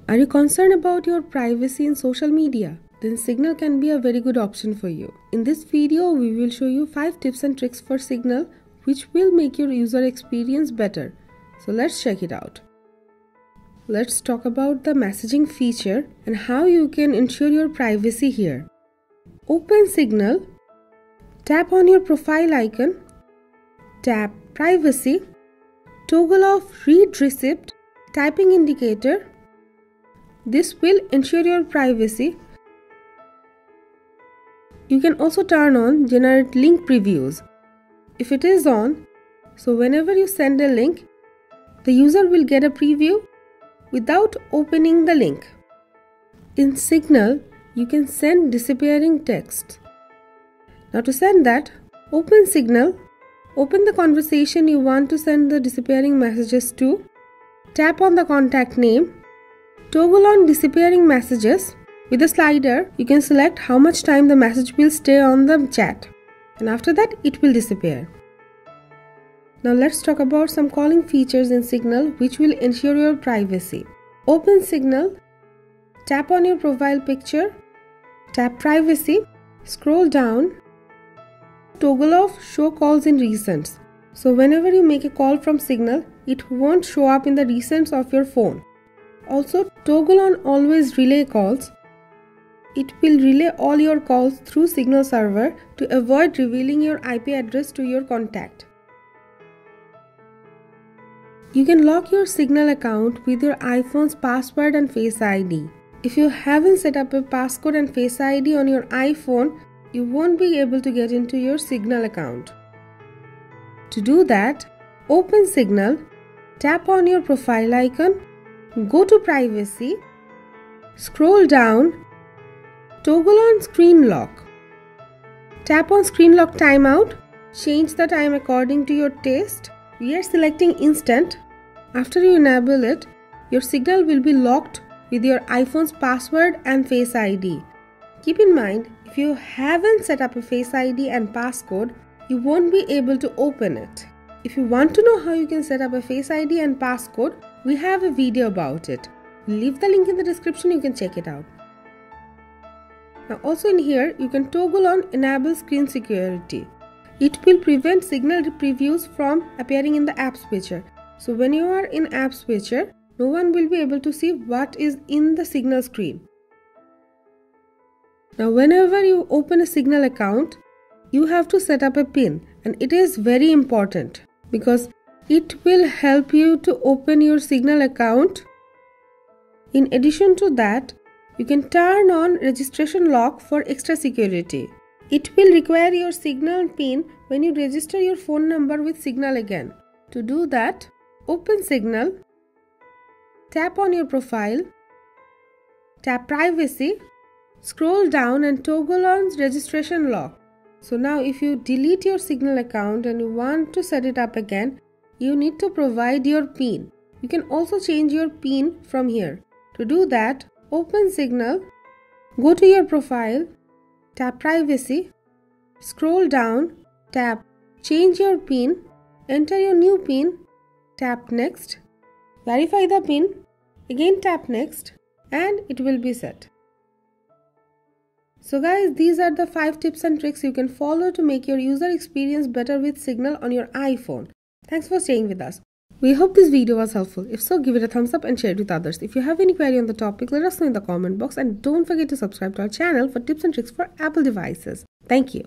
Are you concerned about your privacy in social media? Then Signal can be a very good option for you. In this video, we will show you 5 tips and tricks for Signal which will make your user experience better. So let's check it out. Let's talk about the messaging feature and how you can ensure your privacy here. Open Signal, tap on your profile icon, tap Privacy, toggle off Read Receipt, Typing Indicator. This will ensure your privacy. You can also turn on Generate Link Previews. If it is on, so whenever you send a link, the user will get a preview without opening the link. In Signal, you can send disappearing text. Now to send that, open Signal, open the conversation you want to send the disappearing messages to, tap on the contact name, toggle on disappearing messages. With the slider, you can select how much time the message will stay on the chat, and after that it will disappear. Now let's talk about some calling features in Signal which will ensure your privacy. Open Signal, tap on your profile picture, tap Privacy, scroll down, toggle off Show Calls in Recents. So whenever you make a call from Signal, it won't show up in the recents of your phone. Also, toggle on Always Relay Calls. It will relay all your calls through Signal server to avoid revealing your IP address to your contact. You can lock your Signal account with your iPhone's password and Face ID. If you haven't set up a passcode and Face ID on your iPhone, you won't be able to get into your Signal account. To do that, open Signal, tap on your profile icon, go to Privacy, scroll down, toggle on Screen Lock. Tap on Screen Lock Timeout, change the time according to your taste. We are selecting Instant. After you enable it, your Signal will be locked with your iPhone's password and Face ID. Keep in mind, if you haven't set up a Face ID and passcode, you won't be able to open it. If you want to know how you can set up a Face ID and passcode, we have a video about it. We'll leave the link in the description, you can check it out. Now also in here, you can toggle on Enable Screen Security. It will prevent Signal previews from appearing in the app switcher. So when you are in app switcher, no one will be able to see what is in the Signal screen. Now whenever you open a Signal account, you have to set up a PIN, and it is very important because it will help you to open your Signal account. In addition to that, you can turn on registration lock for extra security. It will require your Signal PIN when you register your phone number with Signal again. To do that, open Signal, tap on your profile, tap Privacy, scroll down and toggle on registration lock. So now if you delete your Signal account and you want to set it up again, you need to provide your PIN. You can also change your PIN from here. To do that, open Signal, go to your profile, tap Privacy, scroll down, tap Change Your PIN, enter your new PIN, tap Next, verify the PIN, again tap Next, and it will be set. So guys, these are the 5 tips and tricks you can follow to make your user experience better with Signal on your iPhone. Thanks for staying with us. We hope this video was helpful. If so, give it a thumbs up and share it with others. If you have any query on the topic, let us know in the comment box, and don't forget to subscribe to our channel for tips and tricks for Apple devices. Thank you.